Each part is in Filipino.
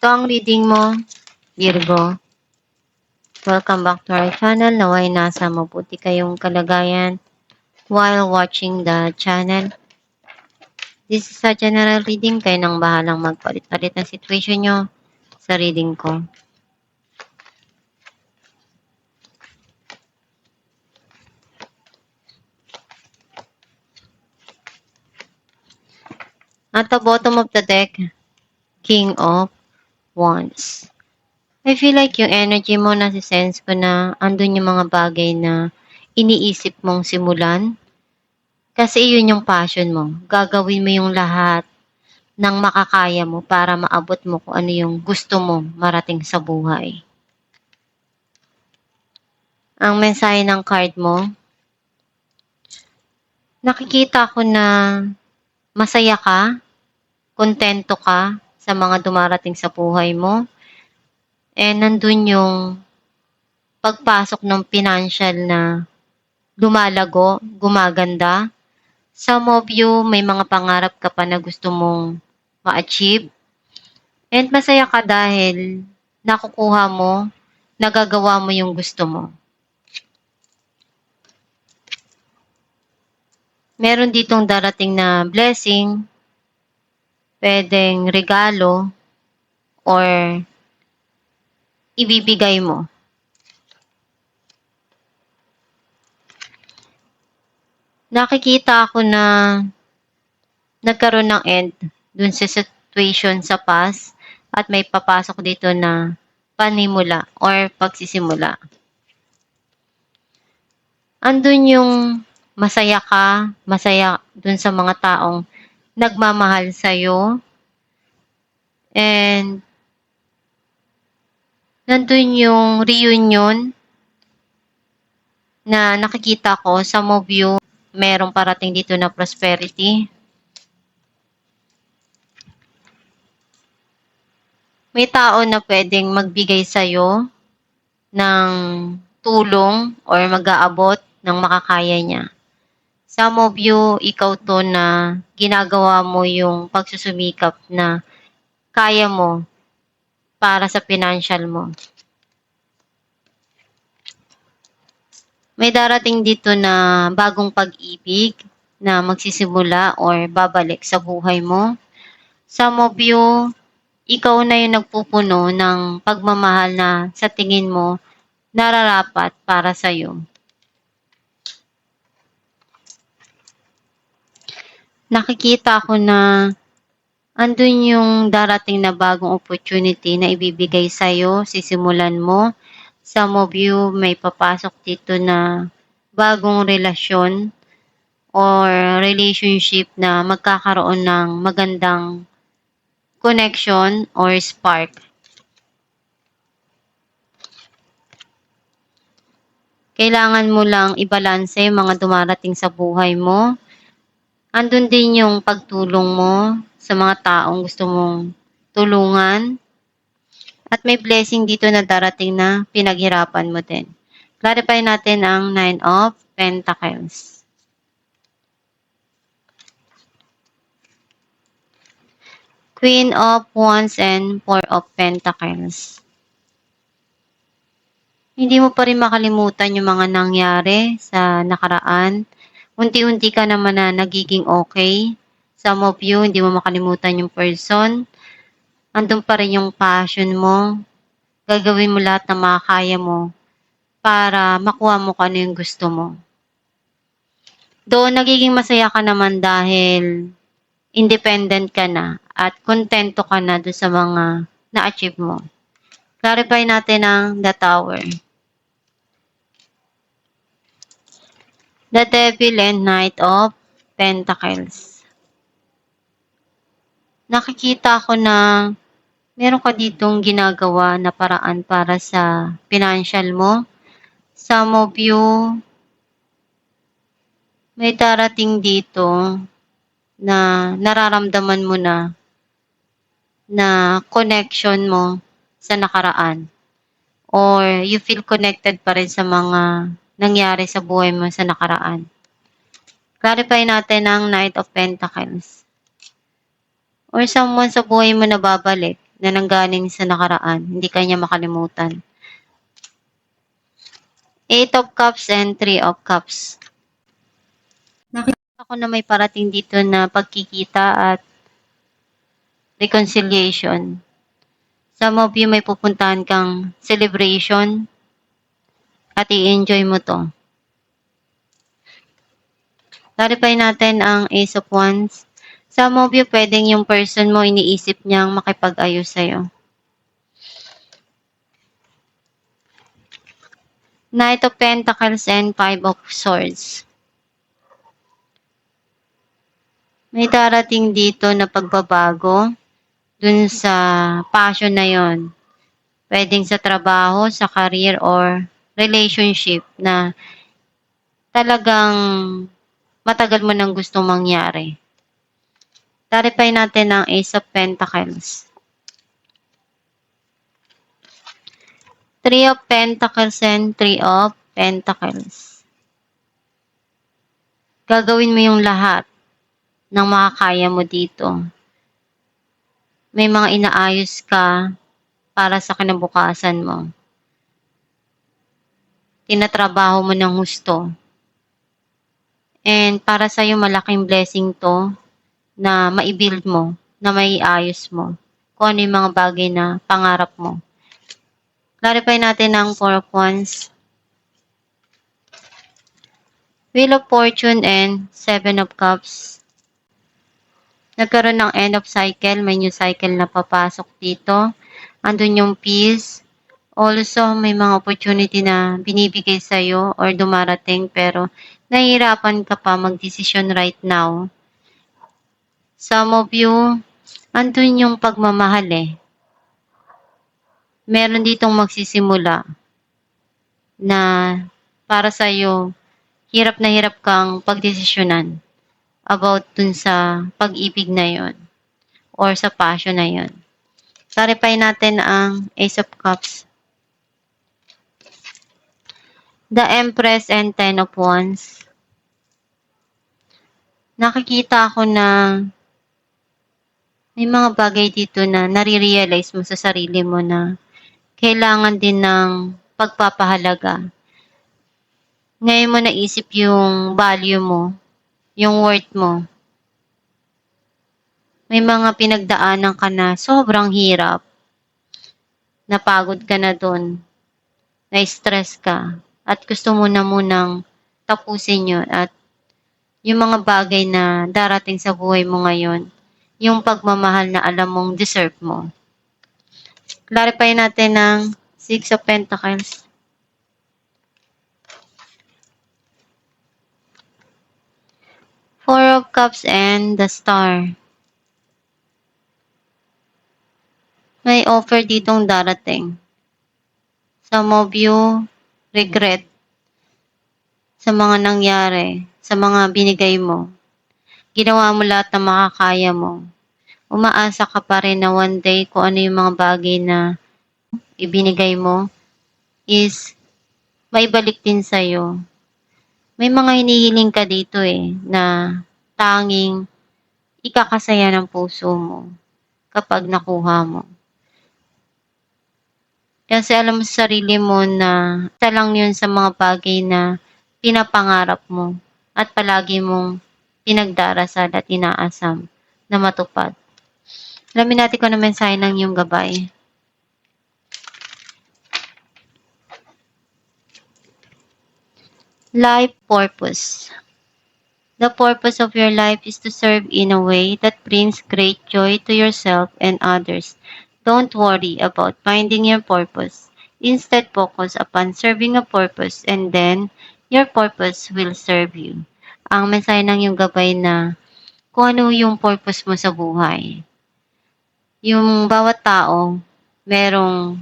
Ito ang reading mo, Virgo. Welcome back to our channel. Naway nasa mabuti kayong kalagayan while watching the channel. This is a general reading. Kayo nang bahalang magpalit-palit ng situation nyo sa reading ko. At the bottom of the deck, King of Wands. I feel like yung energy mo, nasi-sense ko na andun yung mga bagay na iniisip mong simulan. Kasi yun yung passion mo. Gagawin mo yung lahat ng makakaya mo para maabot mo kung ano yung gusto mo marating sa buhay. Ang mensahe ng card mo, nakikita ko na masaya ka, kontento ka sa mga dumarating sa buhay mo. And nandun yung pagpasok ng financial na lumalago, gumaganda. Some of you, may mga pangarap ka pa na gusto mong ma-achieve. And masaya ka dahil nakukuha mo, nagagawa mo yung gusto mo. Meron ditong darating na blessing, pwedeng regalo, or ibibigay mo. Nakikita ako na nagkaroon ng end dun sa situation sa past at may papasok dito na panimula or pagsisimula. Andun yung masaya ka, masaya dun sa mga taong nagmamahal sa'yo. And nandun yung reunion na nakikita ko, some of you, merong parating dito na prosperity. May tao na pwedeng magbigay sa'yo ng tulong or mag-aabot ng makakaya niya. Some of you, ikaw to na ginagawa mo yung pagsusumikap na kaya mo para sa financial mo. May darating dito na bagong pag-ibig na magsisimula or babalik sa buhay mo. Some of you, ikaw na yung nagpupuno ng pagmamahal na sa tingin mo nararapat para sa'yo. Nakikita ko na andun yung darating na bagong opportunity na ibibigay sa'yo, sisimulan mo. Some of you, may papasok dito na bagong relasyon or relationship na magkakaroon ng magandang connection or spark. Kailangan mo lang ibalanse yung mga dumarating sa buhay mo. Andun din yung pagtulong mo sa mga taong gusto mong tulungan. At may blessing dito na darating na pinaghirapan mo din. Clarify natin ang 9 of Pentacles. Queen of Wands and 4 of Pentacles. Hindi mo pa rin makalimutan yung mga nangyari sa nakaraan. Unti-unti ka naman na nagiging okay. Some of you, hindi mo makalimutan yung person. Andun pa rin yung passion mo. Gagawin mo lahat na makakaya mo para makuha mo kung ano yung gusto mo. Doon, nagiging masaya ka naman dahil independent ka na at kontento ka na doon sa mga na-achieve mo. Clarify natin ang the Tower. The Devil and Knight of Pentacles. Nakikita ko na meron ka ditong ginagawa na paraan para sa financial mo. Some of you, may darating dito na nararamdaman mo na connection mo sa nakaraan. Or you feel connected pa rin sa mga nangyari sa buhay mo sa nakaraan. Clarify natin ang Knight of Pentacles. Or someone sa buhay mo na babalik. na nanggaling sa nakaraan. Hindi ka niya makalimutan. 8 of Cups and 3 of Cups. Nakita ko na may parating dito na pagkikita at reconciliation. Some of you may pupuntahan kang celebration at i-enjoy mo to. Clarify natin ang Ace of Wands. Some of you, pwedeng yung person mo iniisip niyang makipag-ayos sa'yo. Knight of Pentacles and 5 of Swords. May darating dito na pagbabago dun sa passion na yon. Pwedeng sa trabaho, sa career, or relationship na talagang matagal mo nang gustong mangyari. Clarify natin ang Ace of Pentacles. 3 of Pentacles and 3 of Pentacles. Gagawin mo yung lahat ng makakaya mo dito. May mga inaayos ka para sa kinabukasan mo. Tinatrabaho mo ng husto. And para sa'yo malaking blessing to na maibuild mo, na maiayos mo. Kung ano yung mga bagay na pangarap mo. Clarify natin ang 4 of Wands. Wheel of Fortune and 7 of Cups. Nagkaroon ng end of cycle, may new cycle na papasok dito. Andun yung peace. Also, may mga opportunity na binibigay sa'yo or dumarating pero nahihirapan ka pa mag-decision right now. Some of you, andun yung pagmamahal eh. Meron ditong magsisimula na para sa'yo, hirap na hirap kang pagdesisyonan about dun sa pag-ibig na yon or sa passion na yon. Clarify natin ang Ace of Cups. The Empress and 10 of Wands. Nakikita ko na may mga bagay dito na nare-realize mo sa sarili mo na kailangan din ng pagpapahalaga. Ngayon mo naisip yung value mo, yung worth mo. May mga pinagdaanan ka na sobrang hirap. Napagod ka na dun. Na-stress ka. At gusto mo na munang tapusin yun. At yung mga bagay na darating sa buhay mo ngayon, yung pagmamahal na alam mong deserve mo. Clarify natin ang 6 of Pentacles. Four of Cups and the Star. May offer ditong darating. Some of you regret sa mga nangyari, sa mga binigay mo. Ginawa mo lahat na makakaya mo. Umaasa ka pa rin na one day kung ano yung mga bagay na ibinigay mo is maibalik din sa'yo. May mga hinihiling ka dito eh, na tanging ikakasaya ng puso mo kapag nakuha mo. Kasi alam mo sa sarili mo na isa lang yun sa mga bagay na pinapangarap mo at palagi mong pinagdarasal at inaasam na matupad. Alamin natin kung ano mensahe ng iyong gabay. Life purpose. The purpose of your life is to serve in a way that brings great joy to yourself and others. Don't worry about finding your purpose. Instead, focus upon serving a purpose and then your purpose will serve you. Ang mensahe ng iyong gabay na kung ano yung purpose mo sa buhay. Yung bawat tao, merong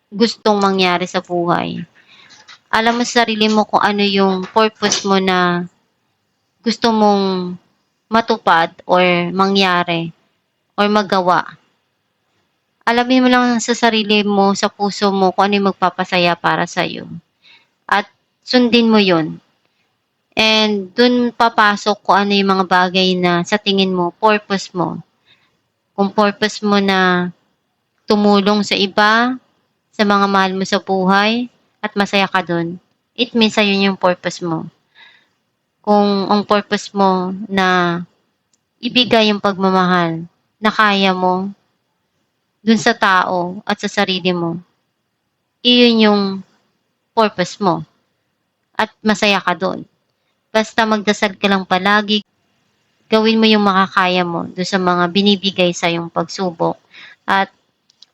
gustong mangyari sa buhay. Alam mo sa sarili mo kung ano yung purpose mo na gusto mong matupad or mangyari or magawa. Alamin mo lang sa sarili mo, sa puso mo, kung ano yung magpapasaya para sa'yo. At sundin mo yun. And dun papasok kung ano yung mga bagay na sa tingin mo, purpose mo. Kung purpose mo na tumulong sa iba, sa mga mahal mo sa buhay, at masaya ka dun. It means ayun yung purpose mo. Kung ang purpose mo na ibigay yung pagmamahal na kaya mo dun sa tao at sa sarili mo, iyon yung purpose mo at masaya ka dun. Basta magdasal ka lang palagi, gawin mo yung makakaya mo dun sa mga binibigay sa yung pagsubok at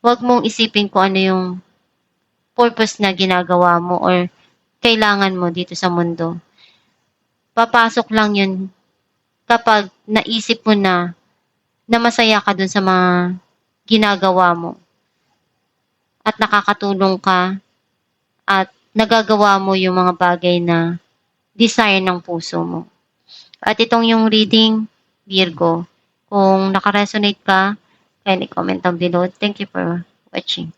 huwag mong isipin kung ano yung purpose na ginagawa mo or kailangan mo dito sa mundo. Papasok lang yun kapag naisip mo na masaya ka dun sa mga ginagawa mo at nakakatulong ka at nagagawa mo yung mga bagay na desire ng puso mo. At itong yung reading, Virgo, kung nakaresonate ka, kindly comment down below. Thank you for watching.